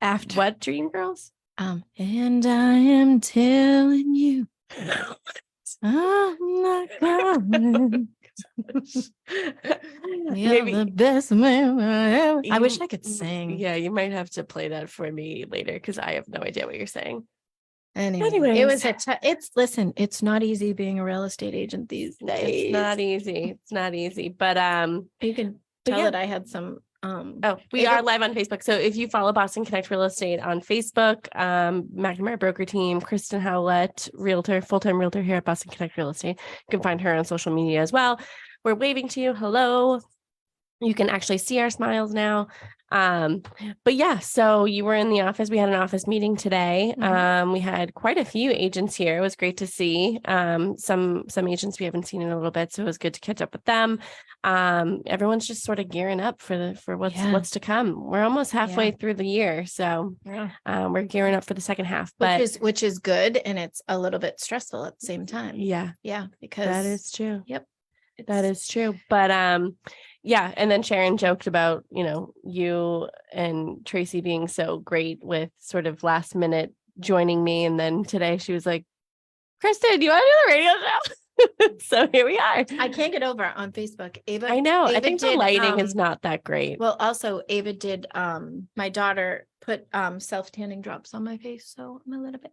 After what Dream Girls? And I am telling you, I'm not coming. You're the best man I ever. I wish I could sing. Yeah, you might have to play that for me later because I have no idea what you're saying. Anyway, it was listen, it's not easy being a real estate agent these days. It's not easy. But you can tell that I had some we are live on Facebook. So if you follow Boston Connect Real Estate on Facebook, McNamara Broker Team, Kristen Howlett, Realtor, full-time Realtor here at Boston Connect Real Estate. You can find her on social media as well. We're waving to you. Hello. You can actually see our smiles now. But yeah, so you were in the office. We had an office meeting today. We had quite a few agents here. It was great to see some agents we haven't seen in a little bit. So it was good to catch up with them. Everyone's just sort of gearing up for what's to come. We're almost halfway through the year. So we're gearing up for the second half, which is good. And it's a little bit stressful at the same time. Yeah. Because that is true. Yep. That is true. But yeah. And then Sharon joked about, you and Tracy being so great with sort of last minute joining me. And then today she was like, Kristen, do you want to do the radio show? So here we are. I can't get over on Facebook. Ava, I know. I think the lighting is not that great. Well, also Ava did, my daughter put self-tanning drops on my face. So I'm a little bit.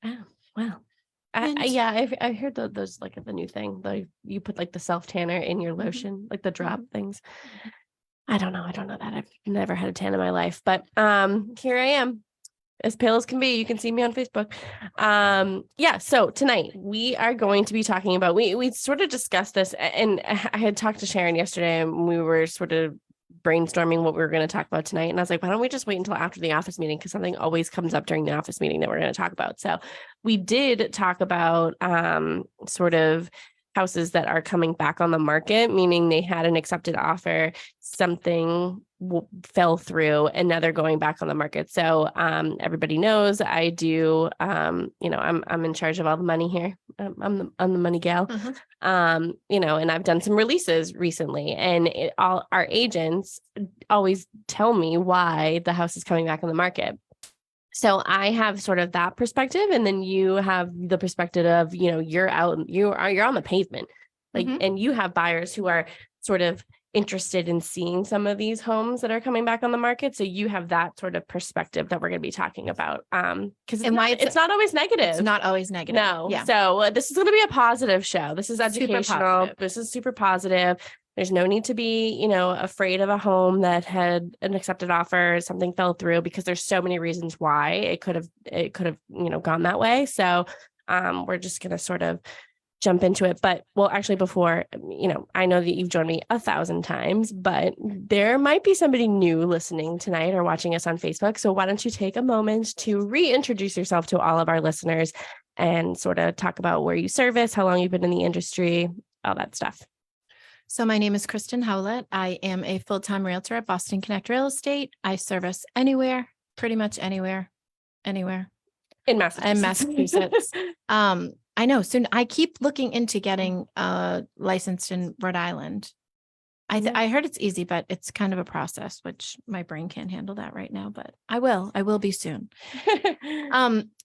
Oh, wow. I heard those like the new thing. Like you put like the self tanner in your lotion, like the drop things. I don't know that. I've never had a tan in my life, but here I am, as pale as can be. You can see me on Facebook. So tonight we are going to be talking about we sort of discussed this, and I had talked to Sharon yesterday, and we were sort of brainstorming what we were going to talk about tonight. And I was like, why don't we just wait until after the office meeting? Because something always comes up during the office meeting that we're going to talk about. So we did talk about sort of houses that are coming back on the market, meaning they had an accepted offer, something fell through, and now they're going back on the market. So everybody knows I do, I'm in charge of all the money here. I'm the money gal, and I've done some releases recently, and all our agents always tell me why the house is coming back on the market. So I have sort of that perspective, and then you have the perspective of, you're out, you're on the pavement, like, and you have buyers who are sort of interested in seeing some of these homes that are coming back on the market. So you have that sort of perspective that we're going to be talking about. Because it's not always negative. It's not always negative. No. Yeah. So this is going to be a positive show. This is educational. This is super positive. There's no need to be, afraid of a home that had an accepted offer, something fell through, because there's so many reasons why it could have, gone that way. So we're just going to sort of jump into it. But actually before, I know that you've joined me 1,000 times, but there might be somebody new listening tonight or watching us on Facebook. So why don't you take a moment to reintroduce yourself to all of our listeners and sort of talk about where you service, how long you've been in the industry, all that stuff. So my name is Kristen Howlett. I am a full-time realtor at Boston Connect Real Estate. I service anywhere, pretty much anywhere. In Massachusetts. I know. Soon I keep looking into getting licensed in Rhode Island. I heard it's easy, but it's kind of a process, which my brain can't handle that right now, but I will be soon.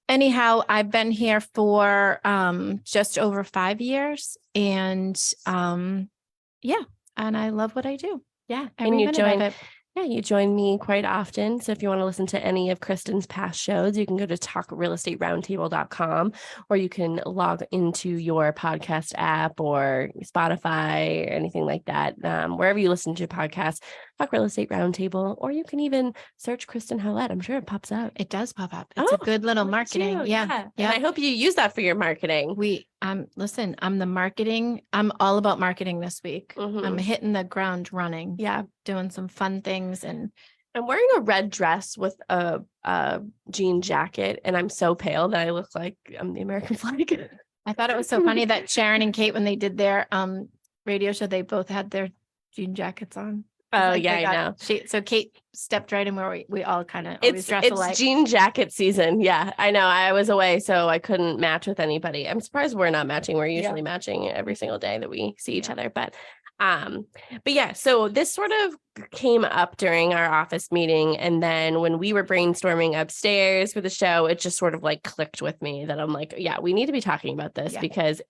Anyhow, I've been here for just over 5 years, and and I love what I do. Yeah. And you join me quite often. So if you want to listen to any of Kristen's past shows, you can go to talkrealestateroundtable.com, or you can log into your podcast app or Spotify or anything like that. Wherever you listen to your podcast, Talk Real Estate Roundtable, or you can even search Kristen Howlett. I'm sure it pops up. It does pop up. It's a good little marketing. Yeah. And I hope you use that for your marketing. Listen, I'm the marketing. I'm all about marketing this week. I'm hitting the ground running. Yeah. Doing some fun things. And I'm wearing a red dress with a jean jacket, and I'm so pale that I look like I'm the American flag. I thought it was so funny that Sharon and Kate, when they did their radio show, they both had their jean jackets on. Oh, like I know. So Kate stepped right in where we all kind of always dress alike. It's jean jacket season. Yeah, I know. I was away, so I couldn't match with anybody. I'm surprised we're not matching. We're usually matching every single day that we see each other. But But yeah, so this sort of came up during our office meeting. And then when we were brainstorming upstairs for the show, it just sort of like clicked with me that I'm like, yeah, we need to be talking about this because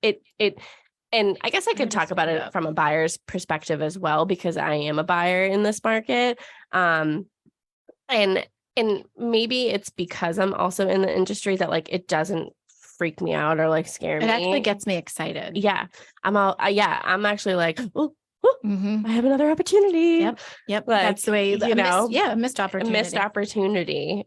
and I guess I could talk about it from a buyer's perspective as well, because I am a buyer in this market. And maybe it's because I'm also in the industry that like, it doesn't freak me out or like scare me. It actually gets me excited. Yeah. I'm actually like, oh, I have another opportunity. Yep. Like, that's the way, a missed opportunity.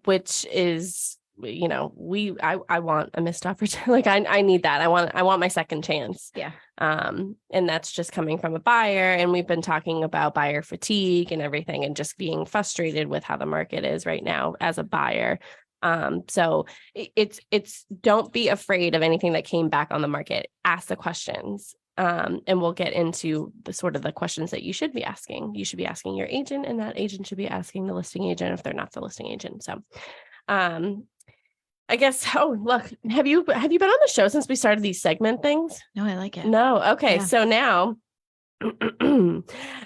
Which is, I want a missed opportunity. Like I need that. I want my second chance. Yeah. And that's just coming from a buyer. And we've been talking about buyer fatigue and everything, and just being frustrated with how the market is right now as a buyer. So it's don't be afraid of anything that came back on the market. Ask the questions. And we'll get into the sort of the questions that you should be asking. You should be asking your agent, and that agent should be asking the listing agent if they're not the listing agent. So, I guess, look, have you been on the show since we started these segment things? No, I like it. No. Okay. Yeah. So now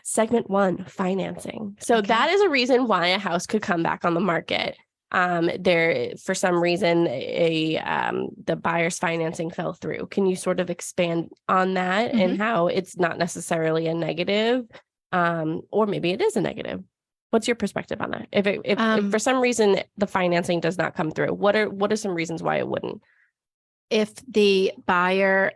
segment 1, financing. So that is a reason why a house could come back on the market. There, for some reason, the buyer's financing fell through. Can you sort of expand on that and how it's not necessarily a negative, or maybe it is a negative? What's your perspective on that? If for some reason the financing does not come through, what are some reasons why it wouldn't? If the buyer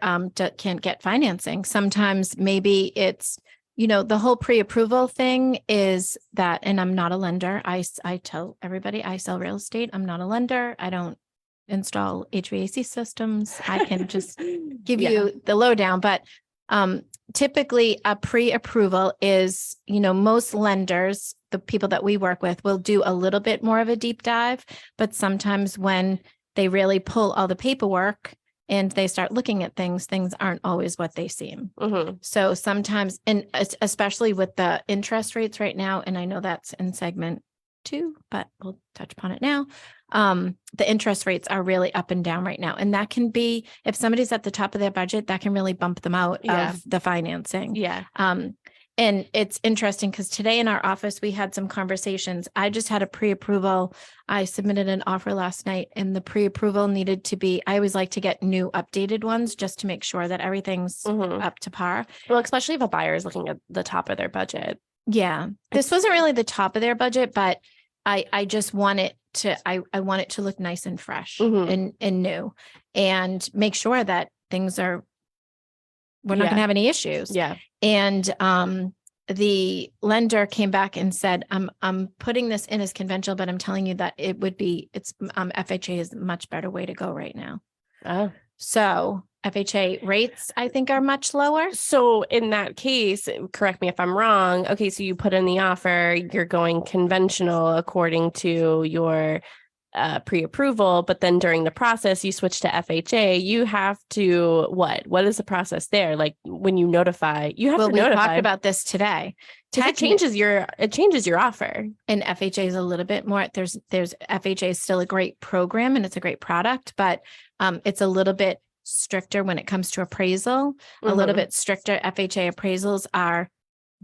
can't get financing, sometimes maybe it's, the whole pre-approval thing is that, and I'm not a lender. I tell everybody I sell real estate. I'm not a lender. I don't install HVAC systems. I can just give you the lowdown, but typically a pre-approval is, most lenders, the people that we work with, will do a little bit more of a deep dive, but sometimes when they really pull all the paperwork and they start looking at things aren't always what they seem. So sometimes, and especially with the interest rates right now, and I know that's in segment 2, but we'll touch upon it now. The interest rates are really up and down right now. And that can be, if somebody's at the top of their budget, that can really bump them out of the financing. Yeah. And it's interesting because today in our office, we had some conversations. I just had a pre-approval. I submitted an offer last night, and the pre-approval needed to be, I always like to get new updated ones just to make sure that everything's up to par. Well, especially if a buyer is looking at the top of their budget. Yeah. This wasn't really the top of their budget, but I just want it to, I want it to look nice and fresh and new, and make sure that things are, we're not going to have any issues. Yeah. And the lender came back and said, I'm putting this in as conventional, but I'm telling you that it's FHA is a much better way to go right now. Oh. So FHA rates, I think, are much lower. So in that case, correct me if I'm wrong. Okay. So you put in the offer, you're going conventional according to your pre-approval, but then during the process you switch to FHA, you have to, what is the process there? Like when you notify, you have to notify. We talked about this today. It changes your offer. And FHA is a little bit more, there's FHA is still a great program and it's a great product, but it's a little bit stricter when it comes to appraisal, a little bit stricter. FHA appraisals are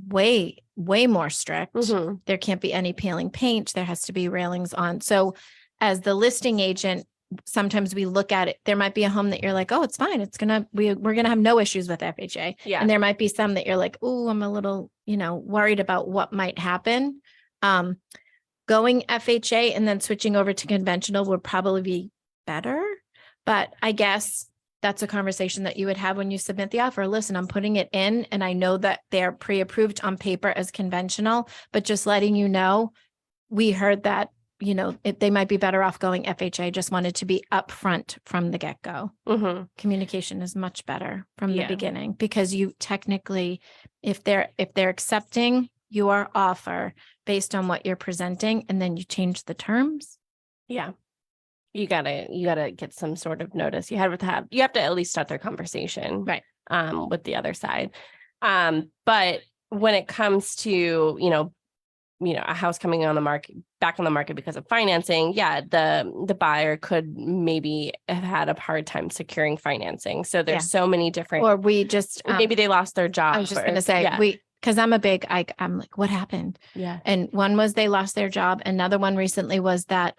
way more strict. There can't be any peeling paint. There has to be railings on. So as the listing agent, sometimes we look at it, there might be a home that you're like, oh, it's fine. We're going to have no issues with FHA. Yeah. And there might be some that you're like, oh, I'm a little, worried about what might happen. Going FHA and then switching over to conventional would probably be better. But I guess that's a conversation that you would have when you submit the offer. Listen, I'm putting it in and I know that they're pre-approved on paper as conventional, but just letting you know, we heard that, they might be better off going FHA. Just wanted to be upfront from the get-go. Communication is much better from the beginning, because you technically, if they're accepting your offer based on what you're presenting, and then you change the terms. Yeah. You gotta get some sort of notice. You have to at least start their conversation. Right. With the other side. But when it comes to, a house coming on the market, back on the market because of financing, the buyer could maybe have had a hard time securing financing. So there's so many different, or we just, maybe they lost their job. I was just going to say, because I'm I'm like, what happened? Yeah. And one was they lost their job. Another one recently was that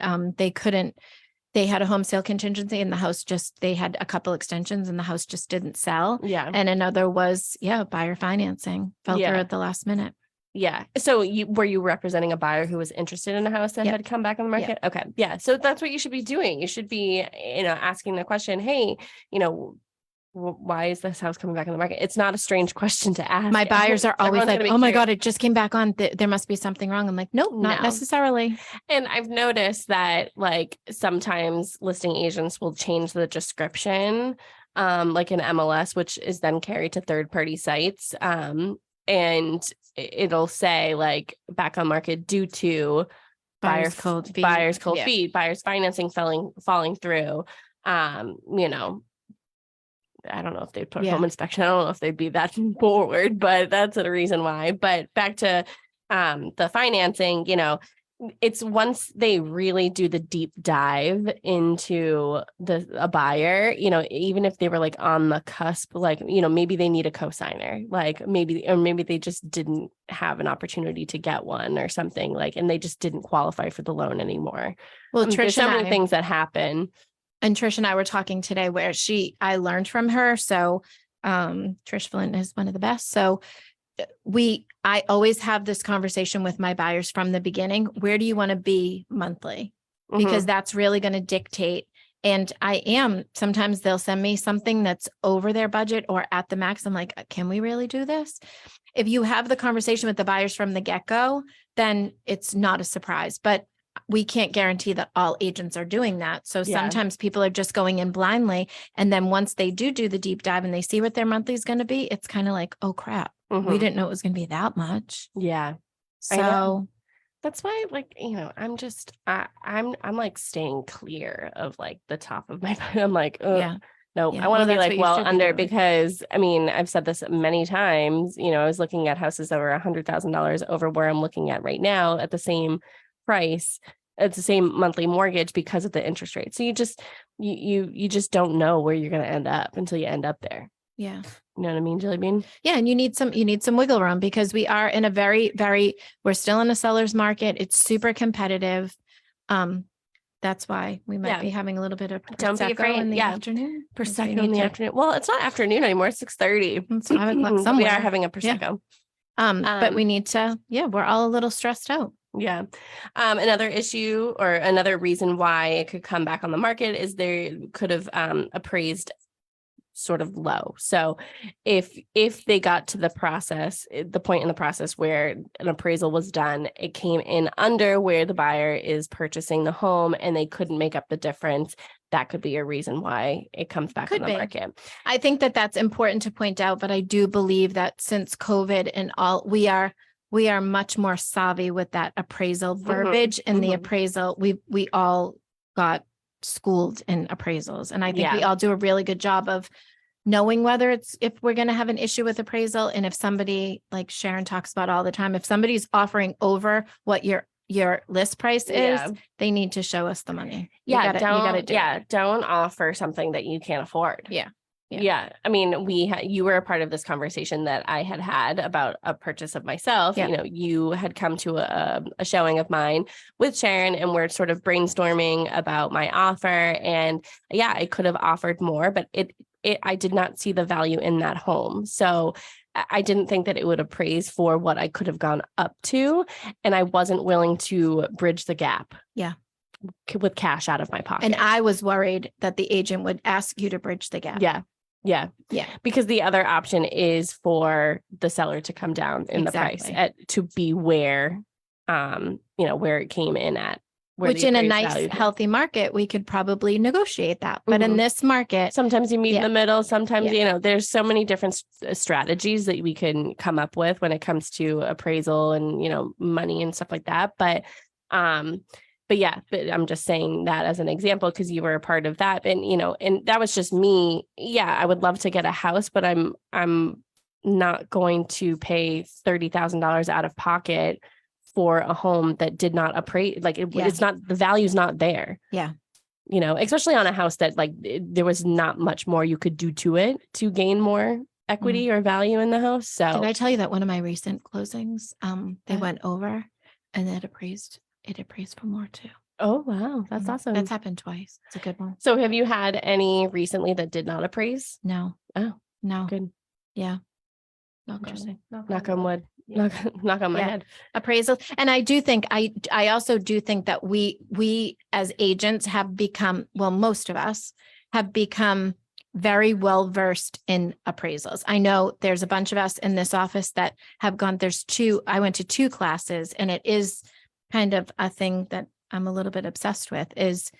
they had a home sale contingency and the house they had a couple extensions and the house just didn't sell. Yeah. And another was, buyer financing fell through at the last minute. Yeah. So were you representing a buyer who was interested in a house that had come back on the market? Okay. Yeah. So that's what you should be doing. You should be, asking the question, hey, why is this house coming back on the market? It's not a strange question to ask. My buyers are always like, oh my God, it just came back on. There must be something wrong. I'm like, nope, not necessarily. And I've noticed that like sometimes listing agents will change the description, like in MLS, which is then carried to third-party sites. And it'll say like back on market due to buyers cold feet, buyers financing falling through. I don't know if they'd put home inspection. I don't know if they'd be that forward, but that's a reason why. But back to the financing, it's once they really do the deep dive into a buyer, even if they were like on the cusp, like, maybe they need a cosigner, like maybe they just didn't have an opportunity to get one or something, like, and they just didn't qualify for the loan anymore. Well, there's so many things that happen. And Trish and I were talking today where I learned from her. So Trish Flint is one of the best. So I always have this conversation with my buyers from the beginning. Where do you want to be monthly? Because that's really going to dictate. And sometimes they'll send me something that's over their budget or at the max. I'm like, can we really do this? If you have the conversation with the buyers from the get-go, then it's not a surprise. But we can't guarantee that all agents are doing that. So sometimes people are just going in blindly. And then once they do the deep dive and they see what their monthly is going to be, it's kind of like, oh crap, we didn't know it was going to be that much. Yeah. So that's why, like, I'm just, I'm like staying clear of like the top of my, I'm like, no, I want to be like well under, because I've said this many times, I was looking at houses that were $100,000 over where I'm looking at right now at the same price. It's the same monthly mortgage because of the interest rate. So you just don't know where you're going to end up until you end up there. Yeah. You know what I mean, Jelly Bean? Yeah. And you need some wiggle room because we are in a we're still in a seller's market. It's super competitive. That's why we might be having a little bit of Prosecco in the afternoon. Prosecco in the afternoon. Well, it's not afternoon anymore. It's 6:30. It's 5 o'clock somewhere. We are having a Prosecco. But we need to, we're all a little stressed out. Yeah. Another issue or another reason why it could come back on the market is they could have appraised sort of low. So if they got to the point in the process where an appraisal was done, it came in under where the buyer is purchasing the home and they couldn't make up the difference, that could be a reason why it comes back on the market. I think that's important to point out, but I do believe that since COVID and all, we are much more savvy with that appraisal verbiage and the appraisal. We all got schooled in appraisals. And I think we all do a really good job of knowing if we're going to have an issue with appraisal. And if somebody, like Sharon talks about all the time, if somebody's offering over what your list price is, they need to show us the money. Don't offer something that you can't afford. Yeah. You were a part of this conversation that I had about a purchase of myself. You had come to a showing of mine with Sharon and we're sort of brainstorming about my offer. And I could have offered more, but I did not see the value in that home. So I didn't think that it would appraise for what I could have gone up to. And I wasn't willing to bridge the gap. Yeah. With cash out of my pocket. And I was worried that the agent would ask you to bridge the gap. Yeah. Because the other option is for the seller to come down in the price to be where, where it came in at. Which in a nice, healthy market, we could probably negotiate that. But in this market, sometimes you meet in the middle. Sometimes, there's so many different strategies that we can come up with when it comes to appraisal and, money and stuff like that. But I'm just saying that as an example, because you were a part of that. And, and that was just me. Yeah, I would love to get a house, but I'm not going to pay $30,000 out of pocket for a home that did not appraise, like it's not, the value's not there. Yeah. You know, especially on a house that like there was not much more you could do to it to gain more equity or value in the house. So did I tell you that one of my recent closings, they went over and it appraised for more too. Oh, wow. That's awesome. That's happened twice. It's a good one. So have you had any recently that did not appraise? No. Oh, no. good. Yeah. Interesting. Knock on wood. Knock on my head. Appraisal. And I do think, I also do think that we as agents have become, well, most of us have become very well versed in appraisals. I know there's a bunch of us in this office that have gone, I went to 2 classes, and it is kind of a thing that I'm a little bit obsessed with, is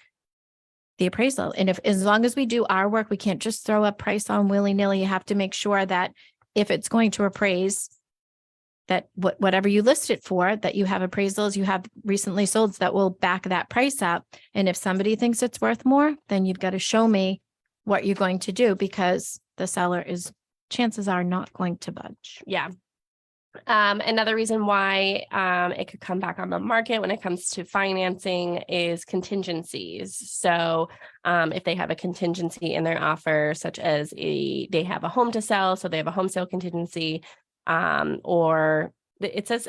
the appraisal. And as long as we do our work, we can't just throw a price on willy-nilly. You have to make sure that if it's going to appraise, that whatever you list it for, that you have appraisals, you have recently solds that will back that price up. And if somebody thinks it's worth more, then you've got to show me what you're going to do, because the seller chances are not going to budge. Yeah. Another reason why it could come back on the market when it comes to financing is contingencies. So if they have a contingency in their offer, such as they have a home to sell, so they have a home sale contingency, or it says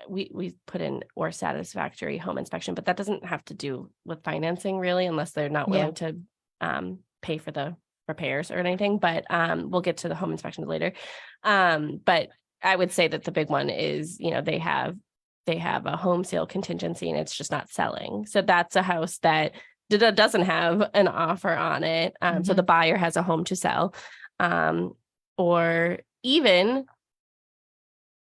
we put in or satisfactory home inspection, but that doesn't have to do with financing really, unless they're not willing to pay for the repairs or anything. But we'll get to the home inspections later. But I would say that the big one is, they have a home sale contingency and it's just not selling. So that's a house that doesn't have an offer on it. So the buyer has a home to sell, or even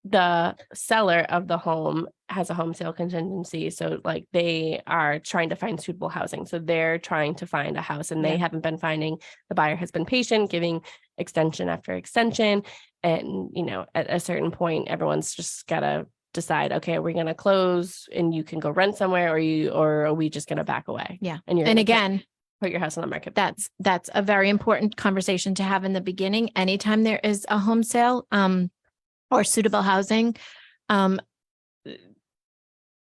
the seller of the home has a home sale contingency. So like they are trying to find suitable housing. So they're trying to find a house and they haven't been finding. The buyer has been patient, giving extension after extension. And, at a certain point, everyone's just got to decide, okay, are we going to close and you can go rent somewhere, or are we just going to back away? Yeah. And again, put your house on the market. That's a very important conversation to have in the beginning. Anytime there is a home sale, or suitable housing,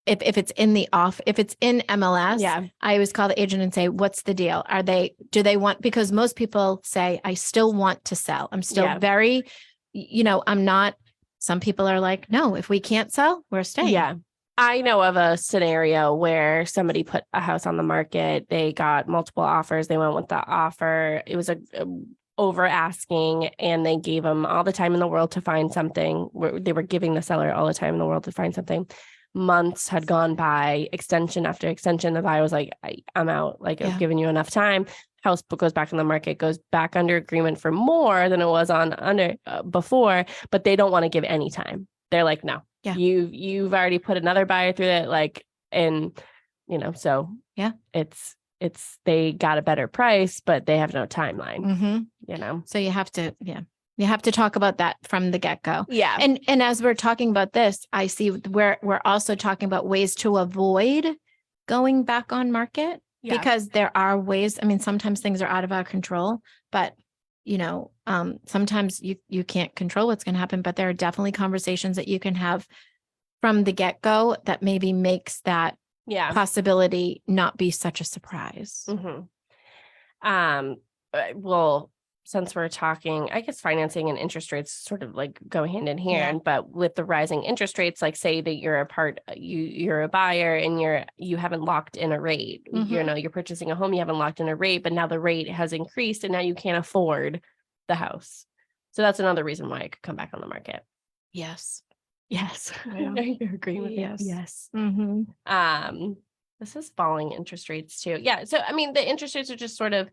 if it's in MLS, I always call the agent and say, what's the deal? Do they want, because most people say, I still want to sell. I'm still very, I'm not, some people are like, no, if we can't sell, we're staying. Yeah. I know of a scenario where somebody put a house on the market. They got multiple offers. They went with the offer. It was a over asking, and they gave them all the time in the world to find something. They were giving the seller all the time in the world to find something. Months had gone by, extension after extension. The buyer was like, I'm out. Like, I've given you enough time. House goes back on the market, goes back under agreement for more than it was under before, but they don't want to give any time. They're like, no, you've already put another buyer through it. Like, and so it's they got a better price, but they have no timeline. So you have to talk about that from the get-go. Yeah. And as we're talking about this, I see we're also talking about ways to avoid going back on market, because there are ways. I mean, sometimes things are out of our control, but sometimes you can't control what's going to happen, but there are definitely conversations that you can have from the get-go that maybe makes that possibility not be such a surprise. Well, since we're talking, I guess financing and interest rates sort of like go hand in hand, but with the rising interest rates, like say that you're a buyer and you haven't locked in a rate, you're purchasing a home, you haven't locked in a rate, but now the rate has increased and now you can't afford the house. So that's another reason why it could come back on the market. Yes. Yes. You agree with yes. It? Yes. This is falling interest rates too. Yeah. So, I mean, the interest rates are just sort of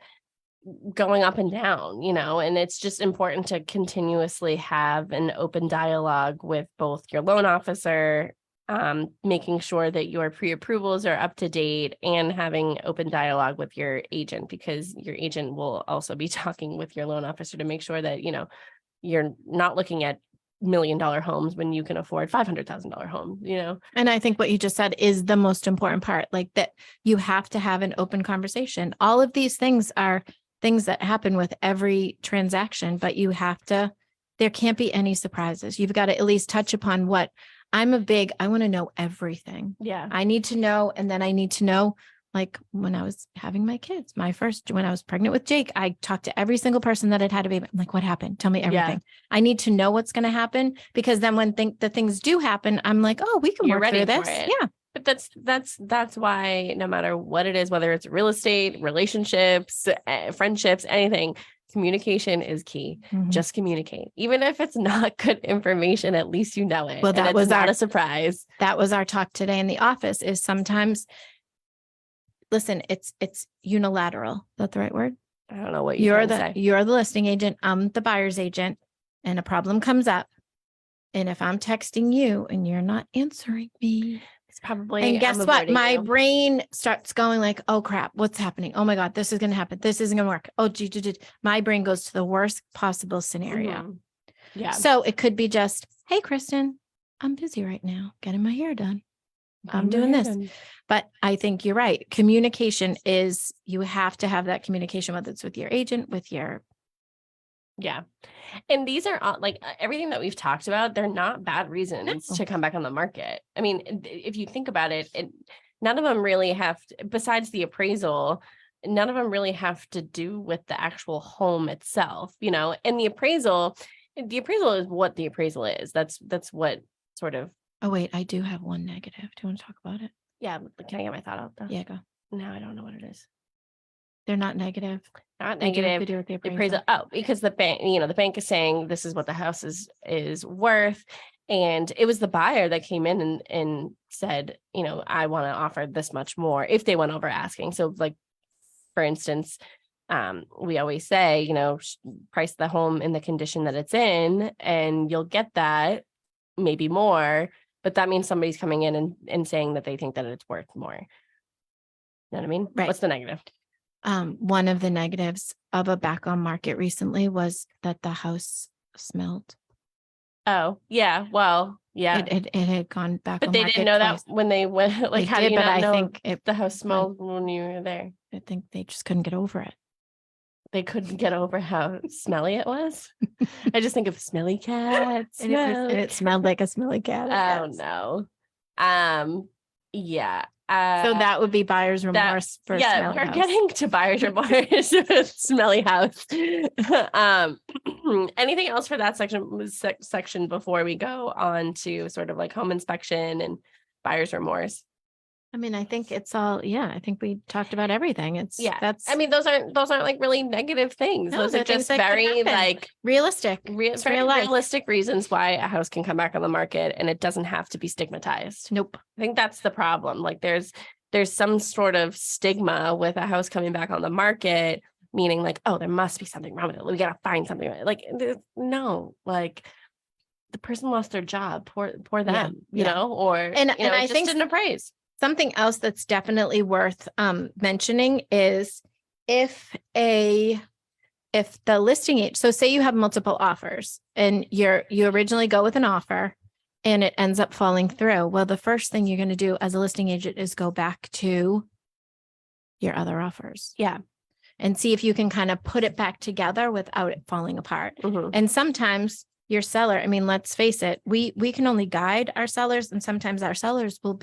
going up and down, and it's just important to continuously have an open dialogue with both your loan officer, making sure that your pre-approvals are up to date, and having open dialogue with your agent, because your agent will also be talking with your loan officer to make sure that, you're not looking at $1 million homes when you can afford $500,000 homes, And I think what you just said is the most important part, like that you have to have an open conversation. All of these things are things that happen with every transaction, but there can't be any surprises. You've got to at least touch upon what I want to know everything. Yeah. I need to know. And then I need to know, like when I was having my kids, when I was pregnant with Jake, I talked to every single person that had had a baby. I'm like, what happened? Tell me everything. I need to know what's going to happen, because then when the things do happen, I'm like, oh, we can You're work ready through for this. it. Yeah. But that's why no matter what it is, whether it's real estate, relationships, friendships, anything, communication is key. Mhm. Just communicate. Even if it's not good information, at least you know it. Well, and that it's was not a surprise. That was our talk today in the office, is sometimes, listen, it's unilateral. Is that the right word? I don't know what you're saying. You're the listing agent. I'm the buyer's agent, and a problem comes up. And if I'm texting you and you're not answering me, It's probably, and guess what? My brain starts going like, oh crap, what's happening? Oh my God, this is going to happen. This isn't going to work. Oh, my brain goes to the worst possible scenario. Mhm. Yeah. So it could be just, hey, Kristen, I'm busy right now, getting my hair done. I'm doing this. But I think you're right. Communication is, you have to have that communication, whether it's with your agent, with your. Yeah. And these are all, like everything that we've talked about, they're not bad reasons to come back on the market. I mean, if you think about it, none of them really have, besides the appraisal, none of them really have to do with the actual home itself, and the appraisal is what the appraisal is. That's what sort of. Oh, wait, I do have one negative. Do you want to talk about it? Yeah. Can I get my thought out though? Yeah, go. No, I don't know what it is. They're not negative. Not They do have negative. to do with the The appraisal. appraisal. Oh, because the bank, the bank is saying this is what the house is worth. And it was the buyer that came in and said, I want to offer this much more if they went over asking. So like, for instance, we always say, price the home in the condition that it's in, and you'll get that, maybe more, but that means somebody's coming in and saying that they think that it's worth more. You know what I mean? Right. What's the negative? One of the negatives of a back on market recently was that the house smelled. Oh, yeah. Well, yeah. It had gone back But on they market didn't know twice. that when they went. Like, They how did, do you but not I know think the house smelled when you were there? I think they just couldn't get over it. They couldn't get over how smelly it was. I just think of smelly cats. And it smelled like a smelly cat. Oh no. Yeah. So that would be buyer's remorse for smelly we're house. getting to buyer's remorse with smelly house. Anything else for that section before we go on to sort of like home inspection and buyer's remorse? I mean, I think it's all, I think we talked about everything. I mean, those aren't like really negative things. No, Those are they're things just that could very happen. like realistic. It's very real life. realistic reasons why a house can come back on the market, and it doesn't have to be stigmatized. Nope. I think that's the problem. Like there's some sort of stigma with a house coming back on the market, meaning like, oh, there must be something wrong with it. We got to find something. Like, no, like the person lost their job, poor them, or, and it I just think didn't appraise. Something else that's definitely worth mentioning is if the listing agent, so say you have multiple offers and you originally go with an offer and it ends up falling through. Well, the first thing you're going to do as a listing agent is go back to your other offers. Yeah. And see if you can kind of put it back together without it falling apart. Mm-hmm. And sometimes your seller, I mean, let's face it, we can only guide our sellers, and sometimes our sellers will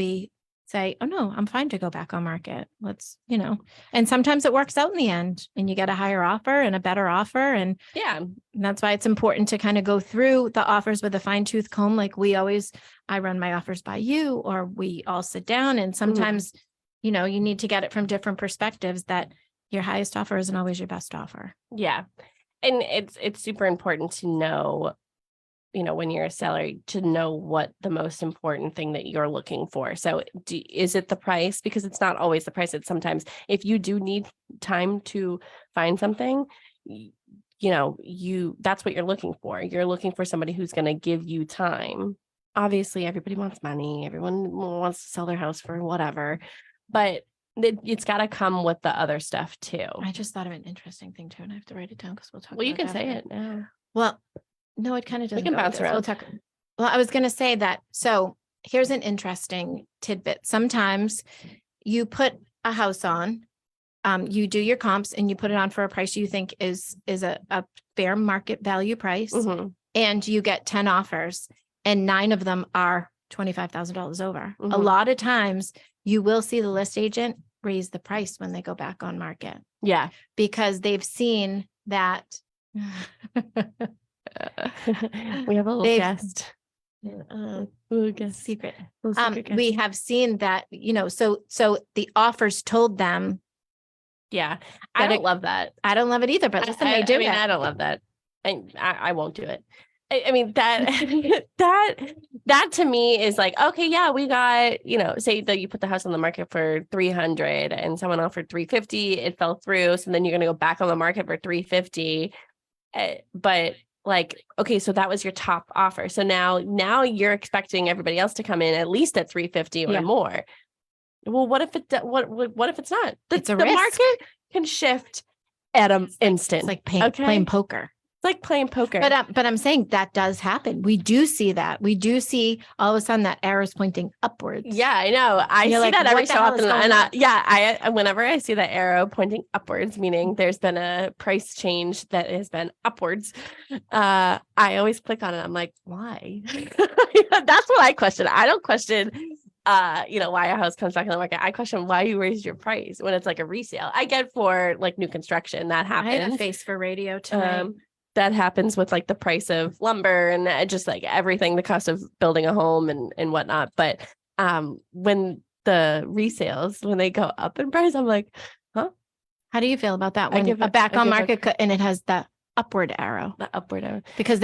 say, oh no, I'm fine to go back on market. Let's, and sometimes it works out in the end and you get a higher offer and a better offer. And that's why it's important to kind of go through the offers with a fine tooth comb. Like I run my offers by you, or we all sit down, and sometimes, you need to get it from different perspectives, that your highest offer isn't always your best offer. Yeah. And it's super important to know, when you're a seller, to know what the most important thing that you're looking for. So is it the price? Because it's not always the price. It's sometimes if you do need time to find something, that's what you're looking for. You're looking for somebody who's going to give you time. Obviously, everybody wants money. Everyone wants to sell their house for whatever, but it's got to come with the other stuff too. I just thought of an interesting thing too, and I have to write it down because we'll talk. Well, you can say it now. Well, no, it kind of doesn't. We can bounce around. Well, I was going to say that. So here's an interesting tidbit. Sometimes you put a house on, you do your comps and you put it on for a price you think is a fair market value price, and you get 10 offers and 9 of them are $25,000 over. A Mhm. lot of times you will see the list agent raise the price when they go back on market Yeah. because they've seen that. We have a little They've- guest. Little guest. secret. Little secret guest. We have seen that, so the offers told them. Yeah. I don't love that. I don't love it either, but listen, they do it. I don't love that. I won't do it. I mean, that, that to me is like, okay, yeah, we got, say that you put the house on the market for 300 and someone offered 350, it fell through. So then you're going to go back on the market for 350. But like, okay, so that was your top offer. So now you're expecting everybody else to come in at least at 350 or more. Well, what if what if it's not? It's a the risk. market can shift at an instant. It's like playing poker. It's like playing poker. But I'm saying that does happen. We do see that. We do see all of a sudden that arrow's pointing upwards. Yeah, I know. I see like, that every what the so hell is often. going on? I whenever I see that arrow pointing upwards, meaning there's been a price change that has been upwards, I always click on it. I'm like, why? That's what I question. I don't question why a house comes back on the market. I question why you raised your price when it's like a resale. I get for like new construction that happens. I had a face for radio tonight. That happens with like the price of lumber and just like everything, the cost of building a home and whatnot. But when the resales, when they go up in price, I'm like, huh? How do you feel about that? When back on market and it has the upward arrow. The upward arrow. Because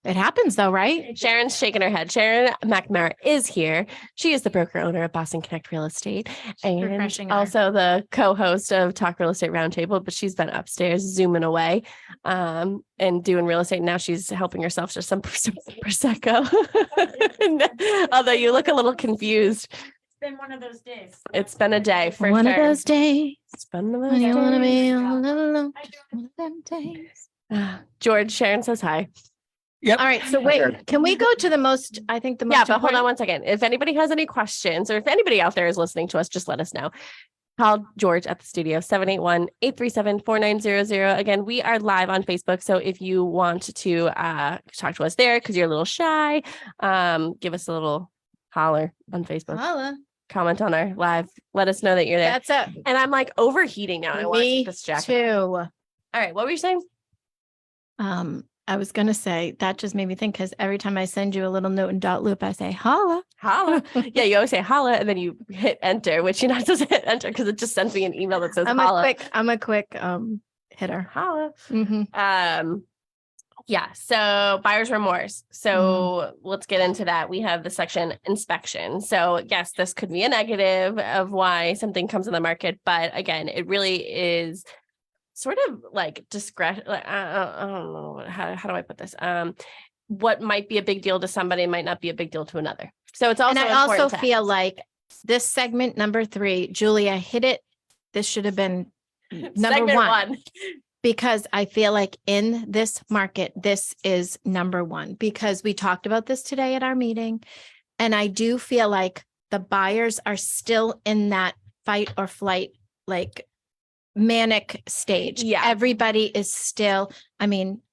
it happens though, right? Sharon's shaking her head. Sharon McNamara is here. She is the broker owner of Boston Connect Real Estate and also the co-host of Talk Real Estate Roundtable, but she's been upstairs zooming away and doing real estate. Now she's helping herself to some Prosecco. Although you look a little confused. It's been one of those days. It's been a day for one sure. of those days. It's been one of When those you want to days. be all alone. Just one of them days. George, Sharon says hi. Yep. All right. So wait, can we go to the most but hold on one second. If anybody has any questions or if anybody out there is listening to us, just let us know. Call George at the studio, 781-837-4900. Again, we are live on Facebook. So if you want to talk to us there because you're a little shy, give us a little holler on Facebook. Holla. Comment on our live. Let us know that you're there. That's it. And I'm like overheating now. I want to take this jacket. Too. All right. What were you saying? I was going to say that just made me think because every time I send you a little note in dot loop, I say holla. Holla. Yeah, you always say holla and then you hit enter, which you're not supposed to hit enter because it just sends me an email that says holla. I'm a quick hitter. Holla. Mm-hmm. Yeah. So buyer's remorse. So let's get into that. We have the section inspection. So yes, this could be a negative of why something comes in the market, but again, it really is sort of like discretion. I don't know how do I put this? What might be a big deal to somebody might not be a big deal to another. So it's also, and I also feel like this segment number 3, Julia hit it. This should have been number one. Because I feel like in this market, this is number 1 because we talked about this today at our meeting. And I do feel like the buyers are still in that fight or flight, like manic stage. Yeah. Everybody is still,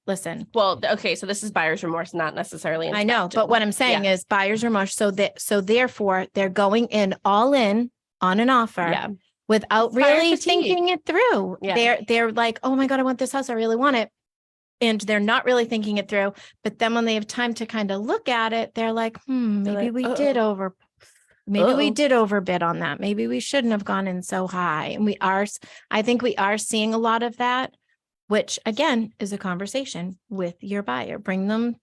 listen. Well, okay. So this is buyer's remorse, not necessarily inspection. I know, but what I'm saying is buyer's remorse. So therefore they're going in all in on an offer without really thinking it through. Yeah. They're like, oh my God, I want this house. I really want it. And they're not really thinking it through. But then when they have time to kind of look at it, they're like, maybe we did overbid on that. Maybe we shouldn't have gone in so high. And I think we are seeing a lot of that, which again is a conversation with your buyer. Bring them,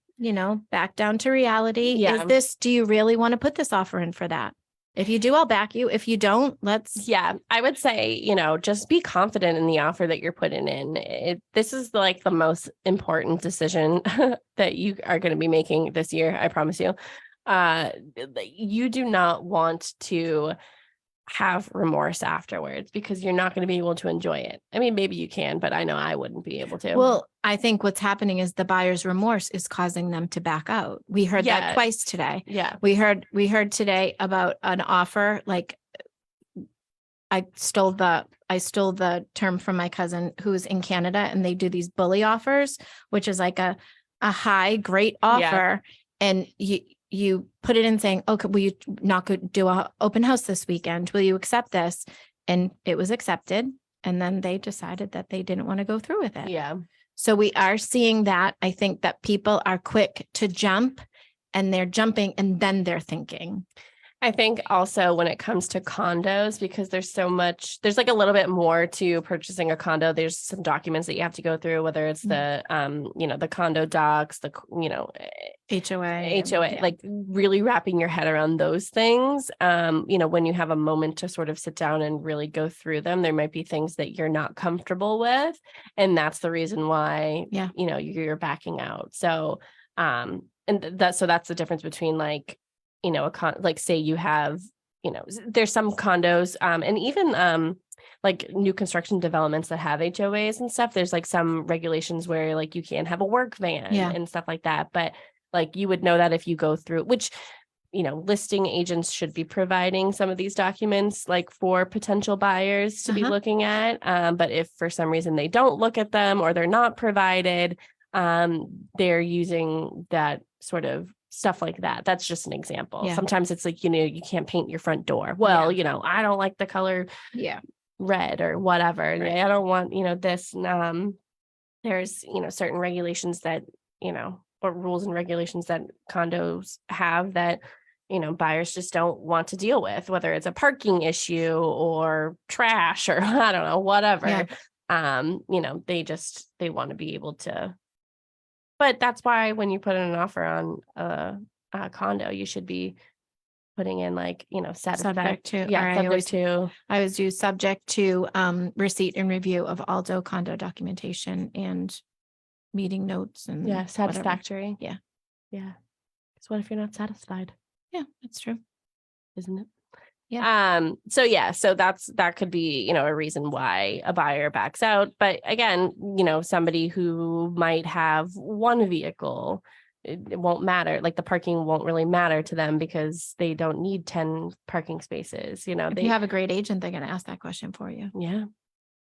back down to reality. Yeah. Do you really want to put this offer in for that? If you do, I'll back you. If you don't, I would say, just be confident in the offer that you're putting in. This is like the most important decision that you are going to be making this year. I promise you. You do not want to have remorse afterwards because you're not going to be able to enjoy it. I mean, maybe you can, but I know I wouldn't be able to. Well, I think what's happening is the buyer's remorse is causing them to back out. We heard that twice today. Yeah. We heard today about an offer. Like I stole the term from my cousin who's in Canada, and they do these bully offers, which is like a high, great offer. And you put it in saying, okay, will you not go do a open house this weekend? Will you accept this? And it was accepted. And then they decided that they didn't want to go through with it. Yeah. So we are seeing that. I think that people are quick to jump, and they're jumping and then they're thinking. I think also when it comes to condos, because there's like a little bit more to purchasing a condo. There's some documents that you have to go through, whether it's the, the condo docs, HOA, HOA, like really wrapping your head around those things. When you have a moment to sort of sit down and really go through them, there might be things that you're not comfortable with. And that's the reason why, you're backing out. So, so that's the difference between like, say you have, there's some condos, and even, like new construction developments that have HOAs and stuff. There's like some regulations where like you can't have a work van and stuff like that. But like you would know that if you go through, which, listing agents should be providing some of these documents like for potential buyers to be looking at. But if for some reason they don't look at them or they're not provided, they're using that sort of stuff like that. That's just an example. Yeah. Sometimes it's like, you can't paint your front door. Well, I don't like the color red or whatever. Right. I don't want, this. There's, certain regulations that, or rules and regulations that condos have that, buyers just don't want to deal with, whether it's a parking issue or trash or I don't know, whatever. They want to be able to. But that's why when you put in an offer on a condo, you should be putting in like, subject to, I always use subject to receipt and review of Aldo condo documentation and meeting notes and satisfactory. Whatever. Yeah. So what if you're not satisfied? Yeah, that's true. Isn't it? Yeah. So that could be, a reason why a buyer backs out. But again, somebody who might have one vehicle, it won't matter. Like the parking won't really matter to them because they don't need 10 parking spaces. If you have a great agent, they're going to ask that question for you. Yeah.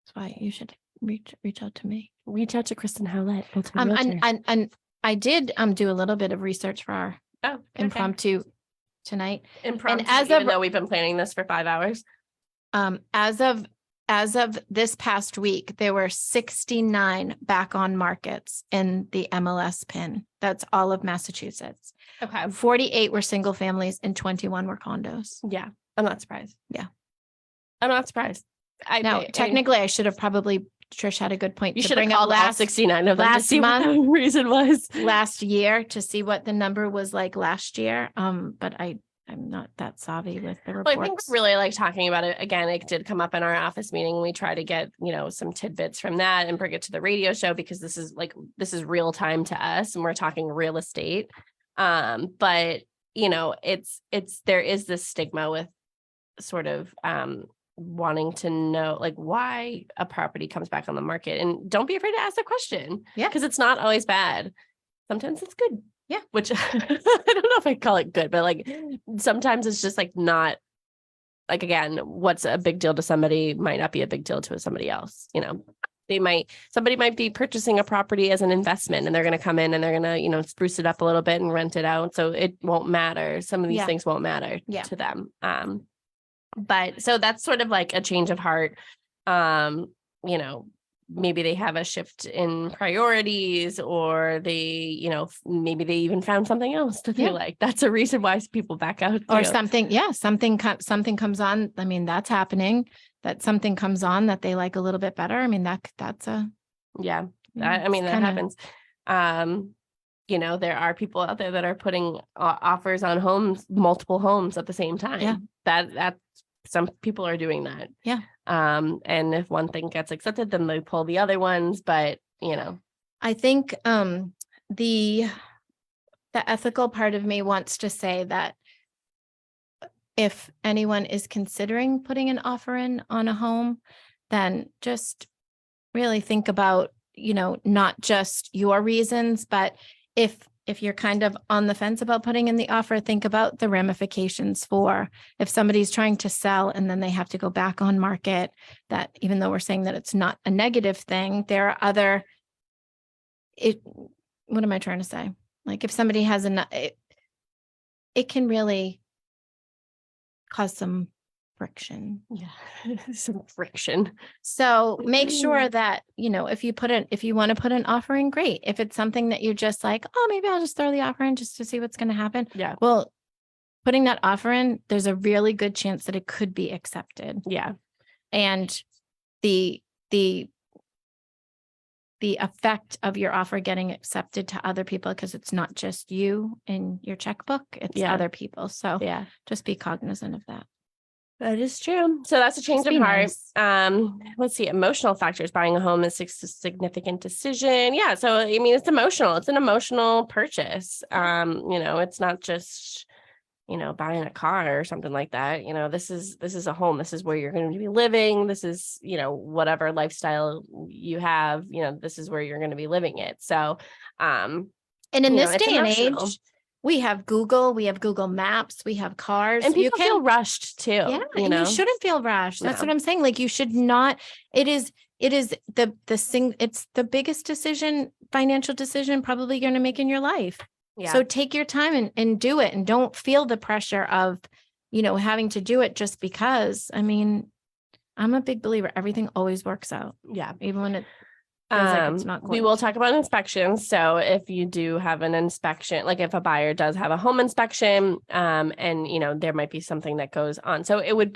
That's why you should reach out to me. Reach out to Kristen Howlett. And I did do a little bit of research for our impromptu tonight. Impromptu, and even though we've been planning this for 5 hours. As of this past week, there were 69 back on markets in the MLS PIN. That's all of Massachusetts. Okay. 48 were single families and 21 were condos. Yeah. I'm not surprised. Yeah. I'm not surprised. Technically, I should have probably, Trish had a good point. You should have called all 69 of them last to see month, what the reason was. Last year to see what the number was like last year. But I'm not that savvy with the reports. Well, I think we really like talking about it. Again, it did come up in our office meeting. We try to get, some tidbits from that and bring it to the radio show because this is real time to us and we're talking real estate. But there is this stigma with sort of, wanting to know like why a property comes back on the market, and don't be afraid to ask the question. Yeah. Because it's not always bad. Sometimes it's good. Yeah. Which I don't know if I call it good, but like sometimes it's just like not like, again, what's a big deal to somebody might not be a big deal to somebody else. Somebody might be purchasing a property as an investment and they're going to come in and they're going to, spruce it up a little bit and rent it out. So it won't matter. Some of these things won't matter to them. But so that's sort of like a change of heart. Maybe they have a shift in priorities or they, maybe they even found something else to feel like. That's a reason why people back out. Or something. Yeah. Something comes on. I mean, that's happening, that something comes on that they like a little bit better. I mean, that's a. Yeah. That happens. There are people out there that are putting offers on homes, multiple homes at the same time. Yeah. That some people are doing that. Yeah. And if one thing gets accepted, then they pull the other ones. But, I think the ethical part of me wants to say that if anyone is considering putting an offer in on a home, then just really think about, not just your reasons, but if you're kind of on the fence about putting in the offer, think about the ramifications for if somebody's trying to sell and then they have to go back on market, that even though we're saying that it's not a negative thing, there are other, what am I trying to say? Like if somebody has it can really cause some friction. Yeah. Some friction. So make sure that, if you want to put an offer in, great. If it's something that you're just like, oh, maybe I'll just throw the offer in just to see what's going to happen. Yeah. Well, putting that offer in, there's a really good chance that it could be accepted. Yeah. And the effect of your offer getting accepted to other people, because it's not just you and your checkbook, it's other people. So Yeah. just be cognizant of that. That is true. So that's a change Just of be heart. nice. Let's see. Emotional factors. Buying a home is a significant decision. Yeah. So, I mean, it's emotional. It's an emotional purchase. It's not just, buying a car or something like that. This is a home. This is where you're going to be living. This is, whatever lifestyle you have, this is where you're going to be living it. So, and in this it's day and emotional. age, we have Google Maps, we have cars. And people feel rushed too. Yeah, and you shouldn't feel rushed. That's what I'm saying. Like, you should not. It is it's the biggest financial decision probably you're going to make in your life. Yeah. So take your time and do it, and don't feel the pressure of, having to do it just because. I mean, I'm a big believer. Everything always works out. Yeah. Even when it feels like it's not. We will talk about inspections. So if you do have an inspection, like if a buyer does have a home inspection, and there might be something that goes on. So I would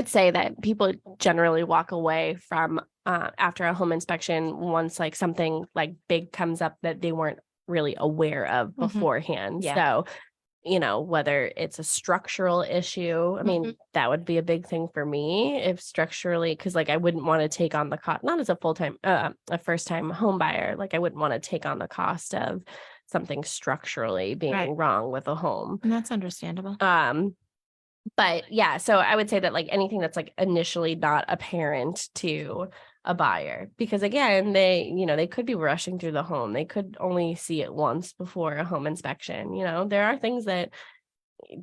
say that people generally walk away from after a home inspection once like something like big comes up that they weren't really aware of beforehand. Yeah. So, whether it's a structural issue, I mean, that would be a big thing for me if structurally, because like I wouldn't want to take on the cost, not as a full-time, a first-time home buyer, like I wouldn't want to take on the cost of something structurally being wrong with a home. And that's understandable. But yeah, so I would say that like anything that's like initially not apparent to a buyer, because again, they could be rushing through the home. They could only see it once before a home inspection. There are things that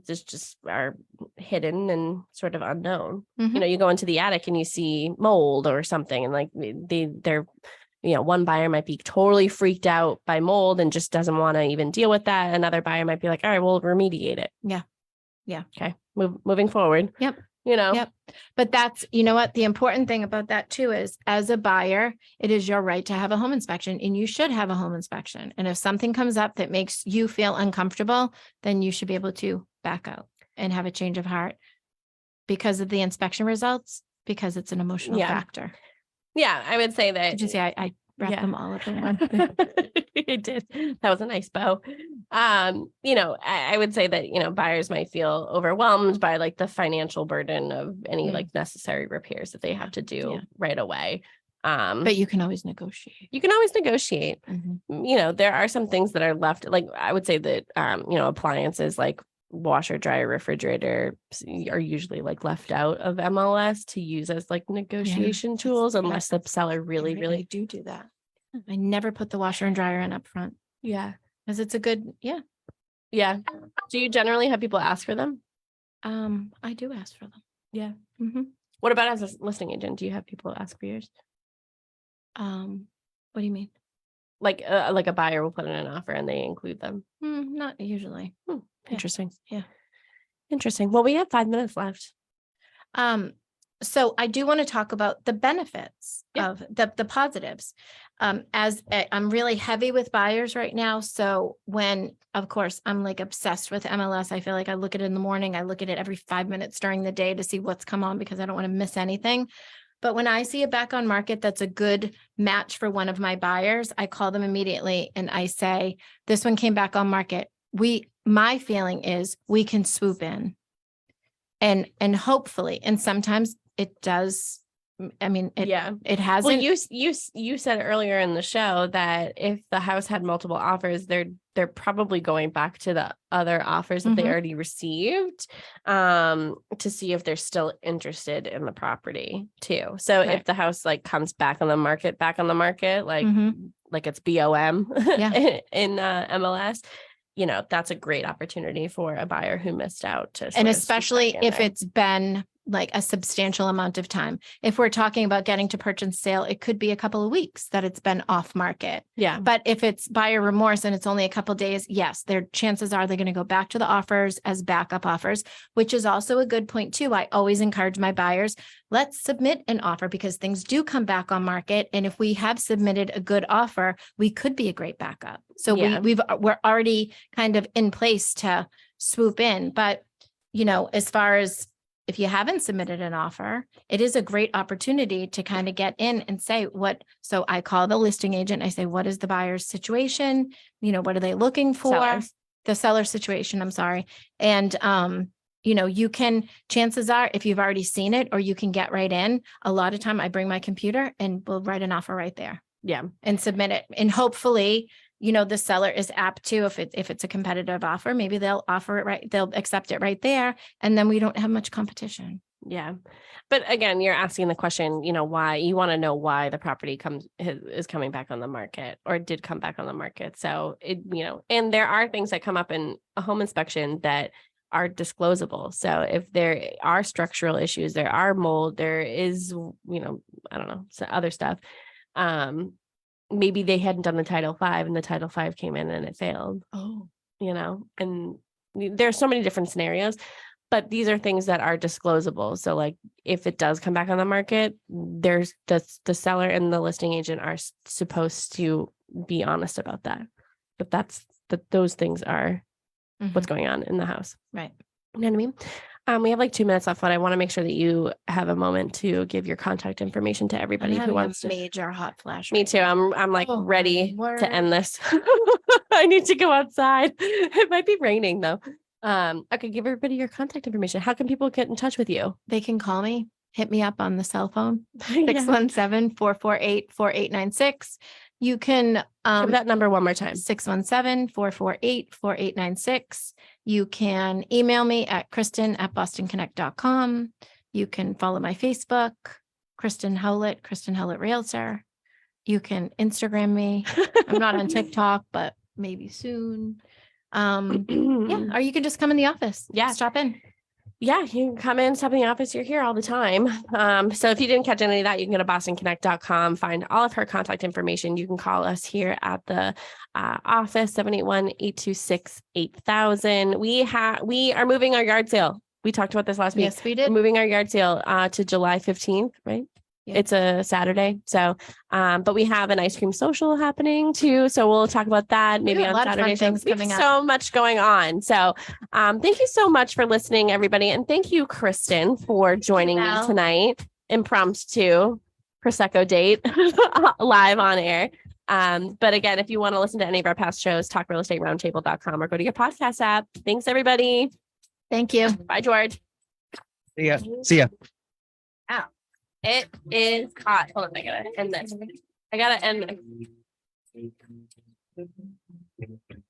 just are hidden and sort of unknown. You go into the attic and you see mold or something, and like they're one buyer might be totally freaked out by mold and just doesn't want to even deal with that. Another buyer might be like, all right, we'll remediate it. Yeah. Okay. Moving forward. Yep. Yep. But that's, what the important thing about that too is, as a buyer, it is your right to have a home inspection, and you should have a home inspection. And if something comes up that makes you feel uncomfortable, then you should be able to back out and have a change of heart because of the inspection results, because it's an emotional factor. Yeah. I would say that. Did you see I wrapped them all up in one? It did. That was a nice bow. I would say that, buyers might feel overwhelmed by like the financial burden of any like necessary repairs that they have to do right away. But you can always negotiate. There are some things that are left. Like I would say that, appliances like washer, dryer, refrigerator are usually like left out of MLS to use as like negotiation tools, unless the seller really do that. I never put the washer and dryer in up front. Yeah. Because it's a good, Yeah. Do you generally have people ask for them? I do ask for them. Yeah. Mm-hmm. What about as a listing agent? Do you have people ask for yours? What do you mean? Like a buyer will put in an offer and they include them? Not usually. Interesting. Yeah. Interesting. Well, we have 5 minutes left. So I do want to talk about the benefits of the positives. As I'm really heavy with buyers right now. So when, of course, I'm like obsessed with MLS, I feel like I look at it in the morning. I look at it every 5 minutes during the day to see what's come on, because I don't want to miss anything. But when I see it back on market, that's a good match for one of my buyers, I call them immediately and I say, this one came back on market. My feeling is we can swoop in and hopefully, and sometimes it does. I mean, it hasn't. Well, you said earlier in the show that if the house had multiple offers, they're probably going back to the other offers that they already received, to see if they're still interested in the property too. So if the house like comes back on the market, like it's BOM in MLS, that's a great opportunity for a buyer who missed out to. And especially if it's been like a substantial amount of time. If we're talking about getting to purchase and sale, it could be a couple of weeks that it's been off market. Yeah. But if it's buyer remorse and it's only a couple of days, yes, their chances are they're going to go back to the offers as backup offers, which is also a good point too. I always encourage my buyers, let's submit an offer because things do come back on market. And if we have submitted a good offer, we could be a great backup. So Yeah. we're already kind of in place to swoop in. But, you know, as far as if you haven't submitted an offer, it is a great opportunity to kind of get in and say what. So I call the listing agent. I say, what is the buyer's situation? You know, what are they looking for? Sellers. The seller situation. I'm sorry. And, you know, you can, chances are, if you've already seen it or you can get right in, a lot of time I bring my computer and we'll write an offer right there Yeah. and submit it. And hopefully, you know, the seller is apt to, if it's a competitive offer, maybe they'll offer it right, they'll accept it right there. And then we don't have much competition. Yeah. But again, you're asking the question, you know, why you want to know why the property is coming back on the market or did come back on the market. So it, you know, and there are things that come up in a home inspection that are disclosable. So if there are structural issues, there are mold, there is, you know, I don't know, so other stuff. Maybe they hadn't done the Title V and the Title V came in and it failed. Oh, You know, and there's so many different scenarios, but these are things that are disclosable. So like if it does come back on the market, there's the seller and the listing agent are supposed to be honest about that. But those things are what's going on in the house. right. You know what I mean? We have like 2 minutes left, but I want to make sure that you have a moment to give your contact information to everybody who wants to. Major hot flash. Me too. I'm like Oh, ready my to end word. this. I need to go outside. It might be raining though. Okay, give everybody your contact information. How can people get in touch with you? They can call me, hit me up on the cell phone, Yeah. 617-448-4896. You can, Give that number one more time. 617-448-4896. You can email me at kristen@bostonconnect.com. You can follow my Facebook, Kristen Howlett Realtor. You can Instagram me. I'm not on TikTok, but maybe soon. Yeah, or you can just come in the office. Yeah. Stop in. Yeah, you can come in, stop in the office. You're here all the time. So if you didn't catch any of that, you can go to bostonconnect.com, find all of her contact information. You can call us here at the office, 781-826-8000. We are moving our yard sale. We talked about this last week. Yes, we We're did. moving our yard sale to July 15th, right? Yeah. It's a Saturday. So, but we have an ice cream social happening too. So we'll talk about that maybe got a on lot of fun Saturday. things We have coming up. so much going on. So thank you so much for listening, everybody. And thank you, Kristen, for joining me Mel. tonight. Impromptu Prosecco date live on air. But again, if you want to listen to any of our past shows, talkrealestateroundtable.com or go to your podcast app. Thanks, everybody. Thank you. Bye, George. See ya. See ya. It is hot. Hold on, I gotta end this.